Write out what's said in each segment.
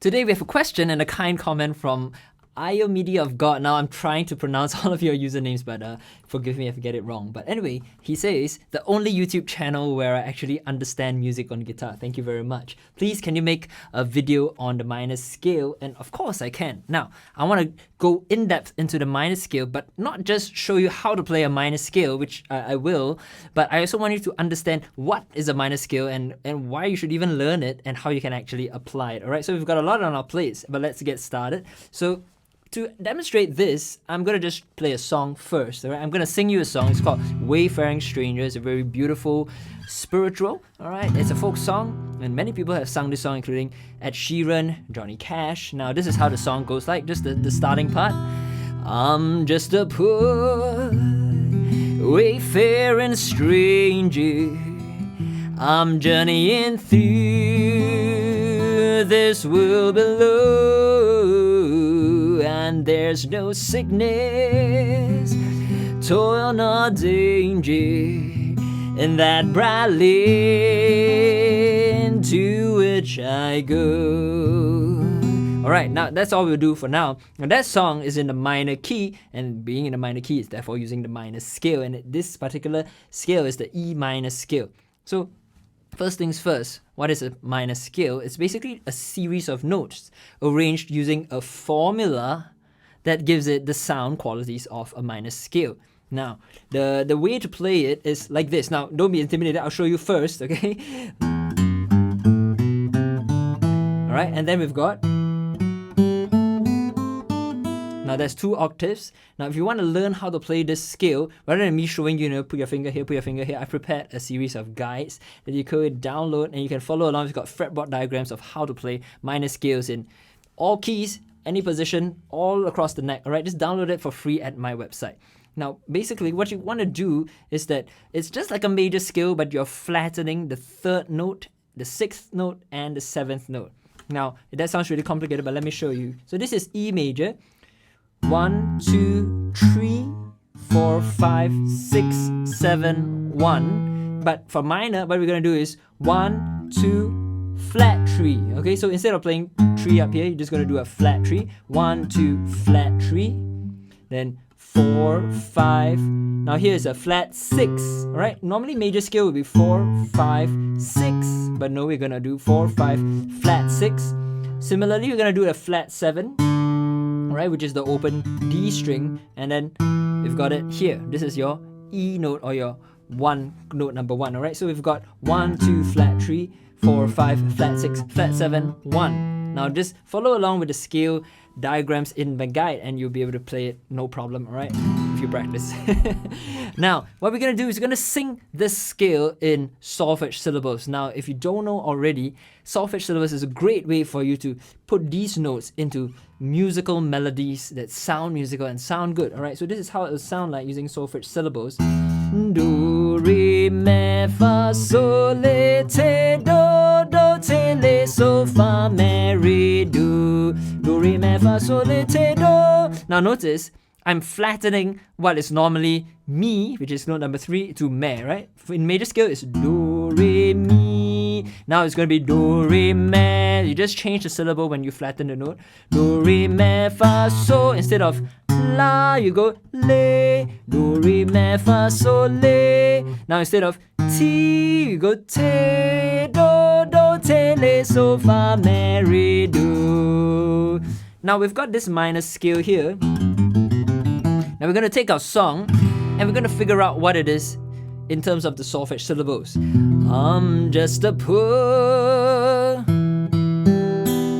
Today we have a question and a kind comment from Io Media of God. Now I'm trying to pronounce all of your usernames, but forgive me if I get it wrong. But anyway, he says, the only YouTube channel where I actually understand music on guitar. Thank you very much. Please, can you make a video on the minor scale? And of course I can. Now, I want to go in depth into the minor scale, but not just show you how to play a minor scale, which I will, but I also want you to understand what is a minor scale and why you should even learn it and how you can actually apply it. All right, so we've got a lot on our plates, but let's get started. So to demonstrate this, I'm going to just play a song first. All right? I'm going to sing you a song. It's called Wayfaring Stranger. It's a very beautiful spiritual. All right, it's a folk song, and many people have sung this song, including Ed Sheeran, Johnny Cash. Now, this is how the song goes like, just the starting part. I'm just a poor wayfaring stranger. I'm journeying through this world below, and there's no sickness, toil nor danger in that bright lane to which I go. Alright, now that's all we'll do for now. Now that song is in the minor key, and being in the minor key is therefore using the minor scale, and this particular scale is the E minor scale. So first things first, what is a minor scale? It's basically a series of notes arranged using a formula that gives it the sound qualities of a minor scale. Now, the way to play it is like this. Now, don't be intimidated. I'll show you first, okay? Alright, and then we've got... Now, there's 2 octaves. Now, if you want to learn how to play this scale, rather than me showing you, put your finger here, I prepared a series of guides that you could download and you can follow along. We've got fretboard diagrams of how to play minor scales in all keys, any position, all across the neck. Alright, just download it for free at my website. Now, basically, what you want to do is that it's just like a major scale, but you're flattening the 3rd note, the 6th note, and the 7th note. Now, that sounds really complicated, but let me show you. So this is E major. 1, 2, 3, 4, 5, 6, 7, 1. But for minor, what we're going to do is 1, 2, flat 3. Okay, so instead of playing 3 up here, you're just going to do a flat 3. 1, 2, flat 3. Then 4, 5. Now here's a flat 6. Alright, normally major scale would be 4, 5, 6. But no, we're going to do 4, 5, flat 6. Similarly, we're going to do a flat 7. Right, which is the open D string, and then we've got it here. This is your E note or your 1 note number 1. Alright, so we've got 1, 2, flat 3, 4, 5, flat 6, flat 7, 1. Now just follow along with the scale diagrams in my guide and you'll be able to play it no problem, alright, if you practice. Now, what we're going to do is we're going to sing this scale in solfège syllables. Now, if you don't know already, solfège syllables is a great way for you to put these notes into musical melodies that sound musical and sound good. Alright, so this is how it will sound like using solfège syllables. Do, re, mi, fa, sol, la, ti, do, do, ti, la, sol, fa, mi, re, do. Do, re, mi, fa, sol, la, ti, do. Now notice, I'm flattening what is normally mi, which is note number 3, to me, right? In major scale, it's do, re, mi. Now it's going to be do, re, mi. You just change the syllable when you flatten the note. Do, re, mi, fa, sol. Instead of la, you go le. Do, re, mi, fa, sol, le. Now instead of ti, you go te, do, do, te, le, sol, fa, mi, re, do. Now we've got this minor scale here. Now we're going to take our song and we're going to figure out what it is in terms of the solfège syllables. I'm just a poor.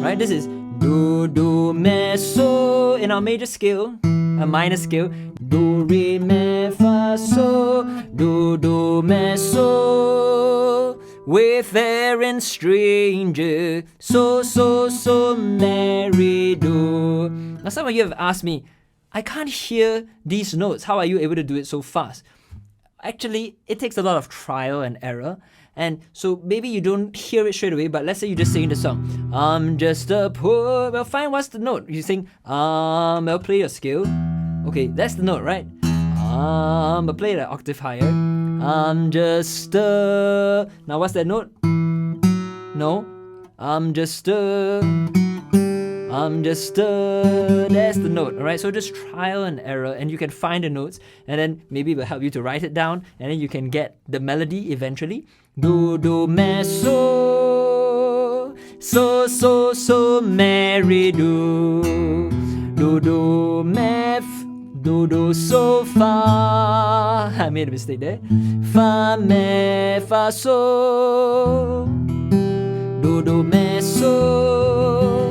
Right, this is do, do, mi, so in our major scale, a minor scale. Do, re, mi, fa, so. Do, do, mi, so. Wayfaring stranger. So, so, so, merry, do. Now some of you have asked me, I can't hear these notes. How are you able to do it so fast? Actually, it takes a lot of trial and error. And so maybe you don't hear it straight away, but let's say you just sing the song. I'm just a poor... Well, fine, what's the note? You sing, well, play your scale. Okay, that's the note, right? But play the octave higher. I'm just a... Now, what's that note? No. I'm just a... there's the note, alright? So just trial and error, and you can find the notes, and then maybe it will help you to write it down, and then you can get the melody eventually. Do, do, me, so, so, me, re, do. Do, do, me, do, so, fa. I made a mistake there. Fa, me, fa, so. Do, me, so.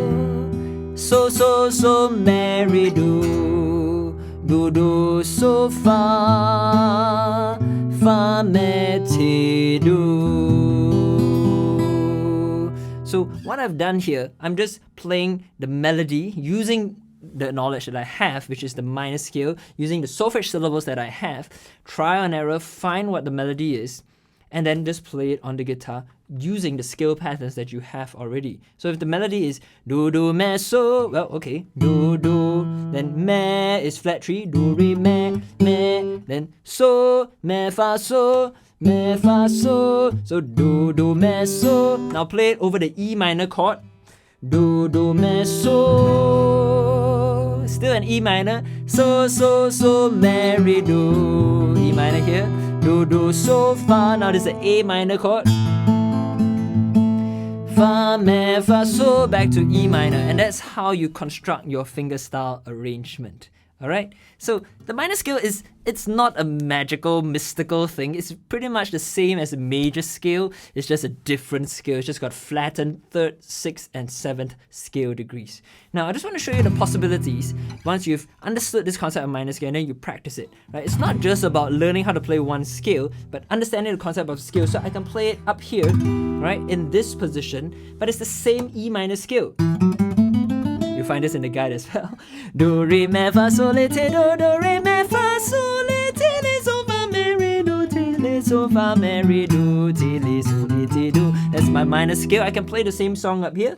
So, me, re, do. Do, so, fa. Fa, me, te, do. So what I've done here, I'm just playing the melody using the knowledge that I have, which is the minor scale, using the solfège syllables that I have, trial and error, find what the melody is, and then just play it on the guitar using the scale patterns that you have already. So if the melody is do, do, me, so, well, okay, do, do, then me is flat 3, do, re, me, then so, me, fa, so, so do, do, me, so. Now play it over the E minor chord. Do, do, me, so. Still an E minor. So, me, re, do. E minor here. Do, do, so, fa. Now this is an A minor chord. Fa, me, fa, so. Back to E minor. And that's how you construct your fingerstyle arrangement. Alright, so the minor scale it's not a magical, mystical thing. It's pretty much the same as a major scale. It's just a different scale. It's just got flattened 3rd, 6th, and 7th scale degrees. Now, I just want to show you the possibilities once you've understood this concept of minor scale and then you practice it. Right? It's not just about learning how to play one scale, but understanding the concept of scale. So I can play it up here, right, in this position, but it's the same E minor scale. You find this in the guide as well. Do, re, mi, fa, sol, la, ti, do, re, mi, fa, sol, la, ti, la, so, fa, mi, re, do, ti, la, so, fa, mi, re, do, ti, la, so, la, ti, do. That's my minor scale. I can play the same song up here.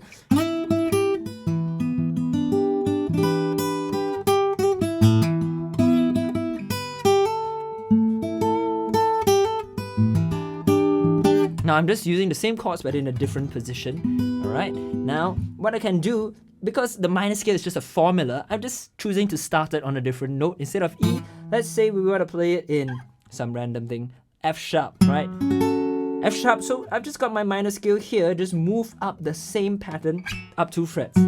Now I'm just using the same chords but in a different position. Alright, now what I can do, because the minor scale is just a formula, I'm just choosing to start it on a different note. Instead of E, let's say we want to play it in some random thing, F sharp, right? F sharp, so I've just got my minor scale here, just move up the same pattern up 2 frets.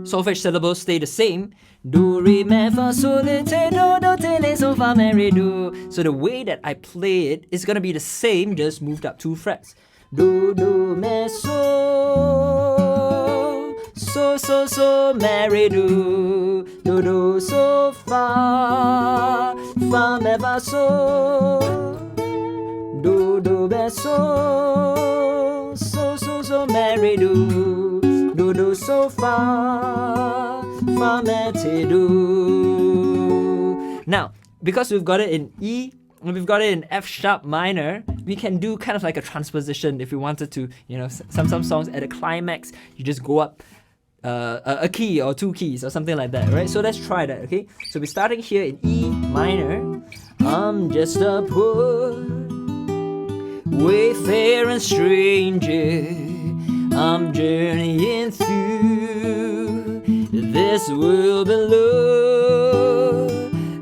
Solfège syllables stay the same. Do, re, mi, fa, sol, la, ti, do, ti, la, so, fa, mi, re, do. So the way that I play it is going to be the same, just moved up 2 frets. Do, do, mi, so, so, mi, re, do. Do, so, fa, mi, fa, so. Do, mi, so, mi, re, do. Do, so, fa, mi, te, do. Now, because we've got it in E, and we've got it in F sharp minor, we can do kind of like a transposition if we wanted to. You know, some songs at a climax, you just go up a key or 2 keys or something like that, right? So let's try that, okay? So we're starting here in E minor. I'm just a poor wayfaring stranger. I'm journeying through this world below,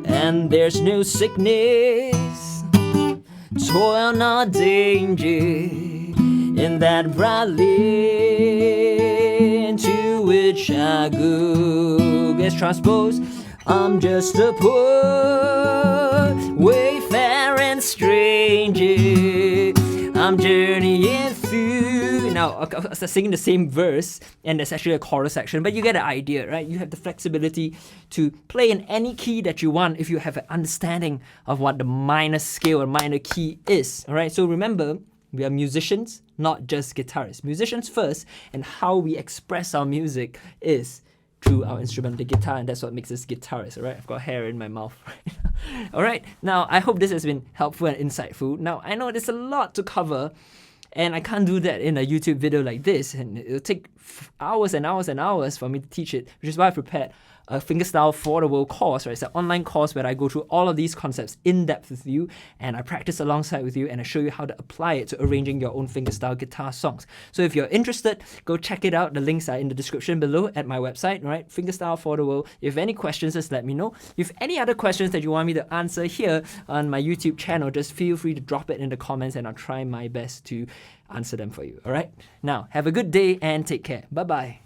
and there's no sickness, toil nor danger in that bright land to which I go. Let's transpose. I'm just a poor wayfaring stranger. I'm journeying through. Now, I'm singing the same verse, and there's actually a chorus section, but you get the idea, right? You have the flexibility to play in any key that you want if you have an understanding of what the minor scale or minor key is, all right? So remember, we are musicians, not just guitarists. Musicians first, and how we express our music is through our instrument, the guitar, and that's what makes us guitarists, alright? I've got hair in my mouth right now. Alright, now I hope this has been helpful and insightful. Now, I know there's a lot to cover, and I can't do that in a YouTube video like this, and it'll take hours and hours and hours for me to teach it, which is why I prepared a fingerstyle for the world course, right? It's an online course where I go through all of these concepts in depth with you, and I practice alongside with you, and I show you how to apply it to arranging your own fingerstyle guitar songs. So if you're interested, go check it out. The links are in the description below at my website, right? Fingerstyle for the world. If you have any questions, just let me know. If you have any other questions that you want me to answer here on my YouTube channel, just feel free to drop it in the comments, and I'll try my best to answer them for you. All right? Now, have a good day and take care. Bye-bye.